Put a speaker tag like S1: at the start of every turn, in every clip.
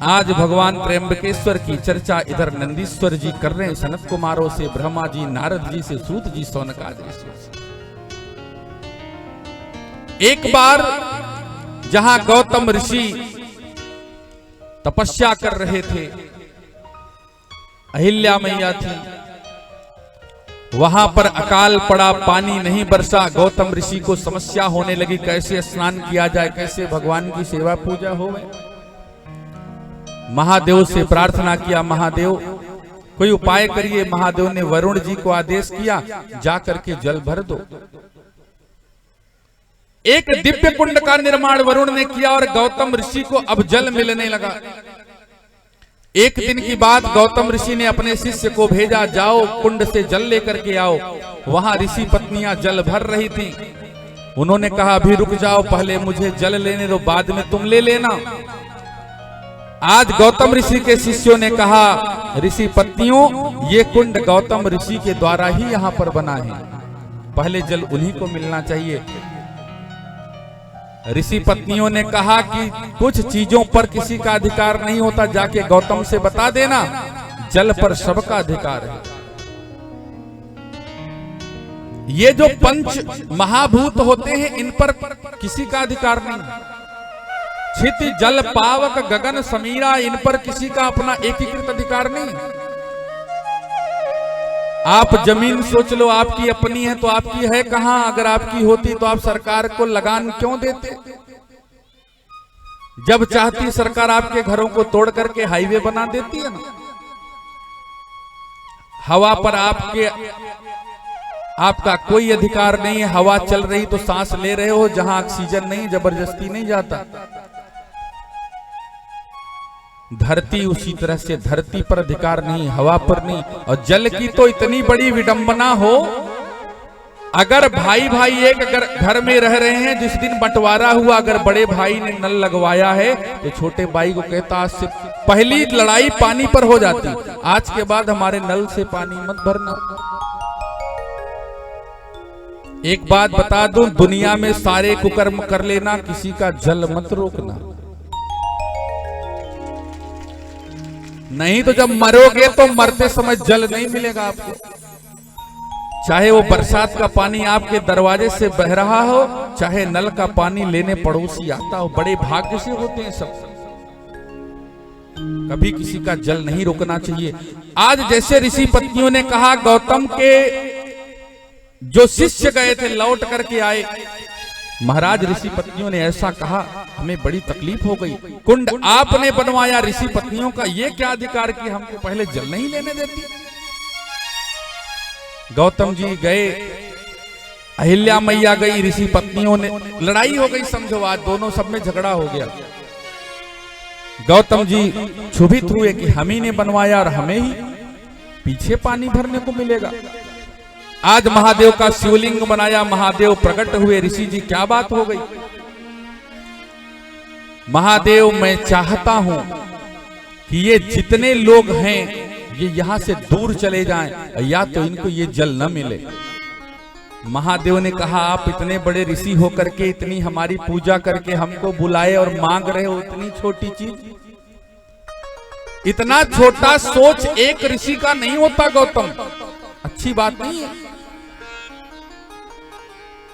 S1: आज भगवान त्र्यंबकेश्वर की चर्चा इधर नंदीश्वर जी कर रहे हैं, सनत कुमारों से, ब्रह्मा जी, नारद जी से, सूत जी, सौनकादि ऋषि से। एक बार जहां गौतम ऋषि तपस्या कर रहे थे, अहिल्या मैया थी, वहां पर अकाल पड़ा, पानी नहीं बरसा। गौतम ऋषि को समस्या होने लगी, कैसे स्नान किया जाए, कैसे भगवान की सेवा पूजा हो। महादेव से प्रार्थना किया, महादेव कोई उपाय करिए। महादेव ने वरुण जी को आदेश किया, जाकर के जल भर दो। एक दिव्य कुंड का निर्माण वरुण ने किया और गौतम ऋषि को अब जल मिलने लगा। एक दिन की बात, गौतम ऋषि ने अपने शिष्य को भेजा, जाओ कुंड से जल लेकर के आओ। वहां ऋषि पत्नियां जल भर रही थी। उन्होंने कहा, अभी रुक जाओ, पहले मुझे जल लेने दो, बाद में तुम ले लेना। आज गौतम ऋषि के शिष्यों ने कहा, ऋषि पत्नियों, ये कुंड गौतम ऋषि के द्वारा ही यहाँ पर बना है, पहले जल उन्हीं को मिलना चाहिए। ऋषि पत्नियों ने कहा कि कुछ चीजों पर किसी का अधिकार नहीं होता, जाके गौतम से बता देना, जल पर सबका अधिकार है। ये जो पंच महाभूत होते हैं, इन पर किसी का अधिकार नहीं। क्षिति जल पावक गगन समीरा, इन पर किसी का अपना एकीकृत अधिकार नहीं। आप जमीन सोच लो, आपकी अपनी है तो आपकी है कहां? अगर आपकी होती तो आप सरकार को लगान क्यों देते? जब चाहती सरकार आपके घरों को तोड़ करके हाईवे बना देती है ना। हवा पर आपका कोई अधिकार नहीं है। हवा चल रही तो सांस ले रहे हो, जहां ऑक्सीजन नहीं, जबरदस्ती नहीं जाता। धरती उसी तरह से, धरती पर अधिकार नहीं, हवा पर नहीं। और जल की तो इतनी बड़ी विडंबना हो, अगर भाई भाई एक अगर घर में रह रहे हैं, जिस दिन बंटवारा हुआ, अगर बड़े भाई ने नल लगवाया है तो छोटे भाई को कहता, आज से पहली लड़ाई पानी पर हो जाती, आज के बाद हमारे नल से पानी मत भरना। एक बात बता दूं, दुनिया में सारे कुकर्म कर लेना, किसी का जल मत रोकना। नहीं तो जब मरोगे तो मरते समय जल नहीं मिलेगा आपको। चाहे वो बरसात का पानी आपके दरवाजे से बह रहा हो, चाहे नल का पानी लेने पड़ोसी आता हो, बड़े भाग्य से होते हैं सब। कभी किसी का जल नहीं रोकना चाहिए। आज जैसे ऋषि पत्नियों ने कहा, गौतम के जो शिष्य गए थे लौट करके आए। महाराज ऋषि पत्नियों ने ऐसा कहा, हमें बड़ी तकलीफ हो गई। कुंड आपने बनवाया, ऋषि पत्नियों का ये क्या अधिकार कि हमको पहले जल नहीं लेने देती? गौतम जी गए, अहिल्या मैया गई, ऋषि पत्नियों ने, लड़ाई हो गई समझो। आज दोनों सब में झगड़ा हो गया। गौतम जी क्षुभित हुए कि हम ही ने बनवाया और हमें ही पीछे पानी भरने को मिलेगा। आज महादेव का शिवलिंग बनाया, महादेव प्रकट हुए। ऋषि जी क्या बात हो गई? महादेव, मैं चाहता हूं कि ये जितने लोग हैं ये यहां से दूर चले जाएं, या तो इनको ये जल न मिले। महादेव ने कहा, आप इतने बड़े ऋषि होकर के इतनी हमारी पूजा करके हमको बुलाए और मांग रहे हो इतनी छोटी चीज? इतना छोटा सोच एक ऋषि का नहीं होता गौतम, अच्छी बात नहीं है।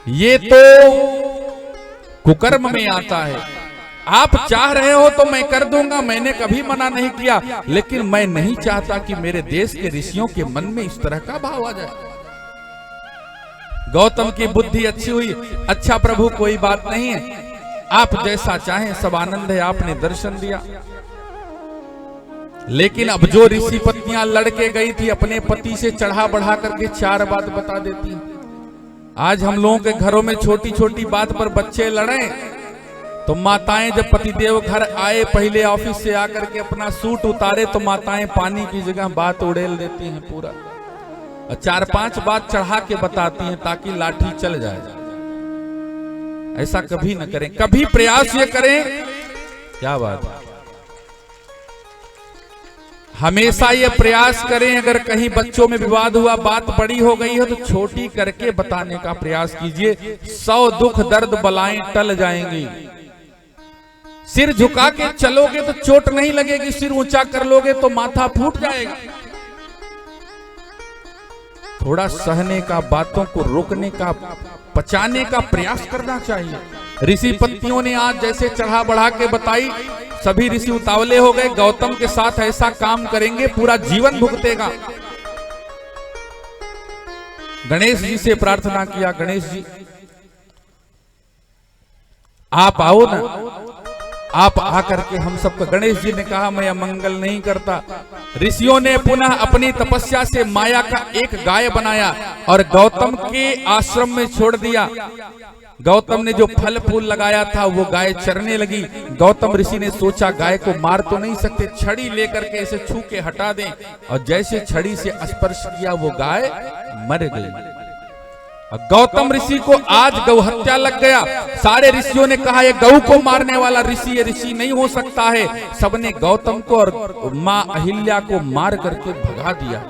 S1: ये तो कुकर्म में आता है। आप चाह रहे हो तो मैं कर दूंगा, मैंने कभी मना नहीं किया, लेकिन मैं नहीं चाहता कि मेरे देश के ऋषियों के मन में इस तरह का भाव आ जाए। गौतम की बुद्धि अच्छी हुई, अच्छा प्रभु कोई बात नहीं है, आप जैसा चाहें, सब आनंद है, आपने दर्शन दिया। लेकिन अब जो ऋषि पत्नियां लड़के गई थी, अपने पति से चढ़ा बढ़ा करके 4 बात बता देती हैं। आज हम लोगों के घरों में छोटी छोटी बात पर बच्चे लड़े तो माताएं, जब पतिदेव घर आए, पहले ऑफिस से आकर के अपना सूट उतारे तो माताएं पानी की जगह बात उड़ेल देती हैं पूरा, और 4-5 बात चढ़ा के बताती हैं ताकि लाठी चल जाए। ऐसा कभी न करें, कभी प्रयास ये करें, क्या बात है, हमेशा ये प्रयास करें, अगर कहीं बच्चों में विवाद हुआ, बात बड़ी हो गई है तो छोटी करके बताने का प्रयास कीजिए। 100 दुख दर्द बलाएं टल जाएंगी, सिर झुका के चलोगे तो चोट नहीं लगेगी, सिर ऊंचा कर लोगे तो माथा फूट जाएगा। थोड़ा सहने का, बातों को रोकने का, पचाने का प्रयास करना चाहिए। ऋषि पत्नियों ने आज जैसे चढ़ा बढ़ा के बताई, सभी ऋषि उतावले हो गए, गौतम के साथ ऐसा काम करेंगे पूरा जीवन भुगतेगा। गणेश जी से प्रार्थना किया, गणेश जी आप आओ ना, आप आकर के हम सबको। गणेश जी ने कहा मैं अमंगल नहीं करता। ऋषियों ने पुनः अपनी तपस्या से माया का एक गाय बनाया और गौतम के आश्रम में छोड़ दिया। गौतम ने जो फल फूल लगाया था वो गाय चरने लगी। गौतम ऋषि ने सोचा गाय को मार तो नहीं सकते, छड़ी लेकर के इसे छू के हटा दें, और जैसे छड़ी से स्पर्श किया वो गाय मर गई। गौतम ऋषि को आज गौ हत्या लग गया। सारे ऋषियों ने कहा ये गौ को मारने वाला ऋषि, ये ऋषि नहीं हो सकता है। सबने गौतम को और मां अहिल्या को मार करके भगा दिया।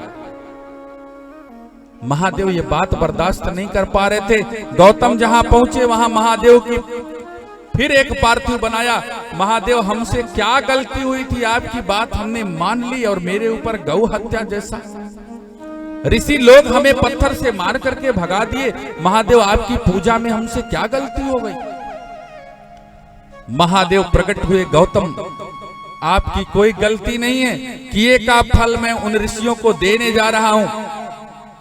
S1: महादेव ये बात बर्दाश्त नहीं कर पा रहे थे। गौतम जहां पहुंचे वहां महादेव की फिर एक पार्थिव बनाया। महादेव हमसे क्या गलती हुई थी, आपकी बात हमने मान ली और मेरे ऊपर गौ हत्या जैसा। ऋषि लोग हमें पत्थर से मार करके भगा दिए। महादेव आपकी पूजा में हमसे क्या गलती हो गई। महादेव प्रकट हुए, गौतम आपकी कोई गलती नहीं है, किए का फल मैं उन ऋषियों को देने जा रहा हूं।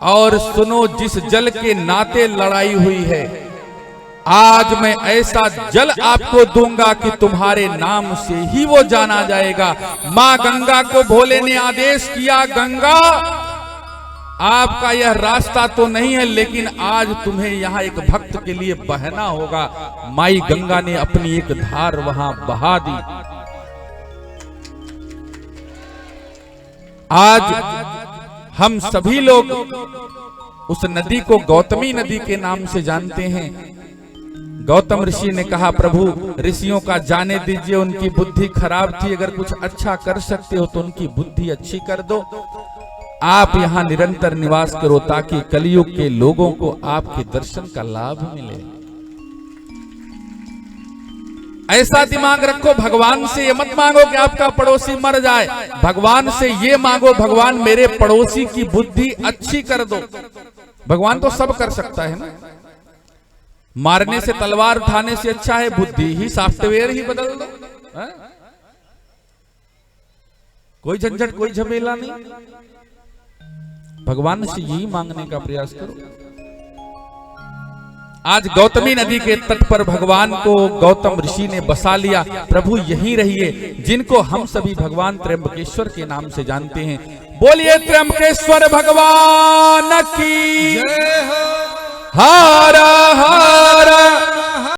S1: और सुनो, जिस जल के नाते लड़ाई हुई है, आज मैं ऐसा जल आपको दूंगा कि तुम्हारे नाम से ही वो जाना जाएगा। मां गंगा को भोले ने आदेश किया, गंगा आपका यह रास्ता तो नहीं है, लेकिन आज तुम्हें यहाँ एक भक्त के लिए बहना होगा। माई गंगा ने अपनी एक धार वहां बहा दी। आज हम सभी लोग उस नदी को गौतमी नदी के नाम से जानते हैं। गौतम ऋषि ने कहा, प्रभु ऋषियों का जाने दीजिए, उनकी बुद्धि खराब थी, अगर कुछ अच्छा कर सकते हो तो उनकी बुद्धि अच्छी कर दो। आप यहाँ निरंतर निवास करो ताकि कलयुग के लोगों को आपके दर्शन का लाभ मिले। ऐसा दिमाग रखो, भगवान से ये मत मांगो कि आपका पड़ोसी मर जाए, भगवान से ये मांगो, भगवान मेरे पड़ोसी की बुद्धि अच्छी कर दो। भगवान तो सब कर सकता है ना। मारने से, तलवार उठाने से अच्छा है बुद्धि ही, सॉफ्टवेयर ही बदल दो। कोई झंझट, कोई झमेला नहीं। भगवान से यही मांगने का प्रयास करो। आज गौतमी नदी के तट पर भगवान को गौतम ऋषि ने बसा लिया। प्रभु यहीं रहिए, जिनको हम सभी भगवान त्र्यंबकेश्वर के नाम से जानते हैं। बोलिए त्र्यंबकेश्वर भगवान की जय हो। हर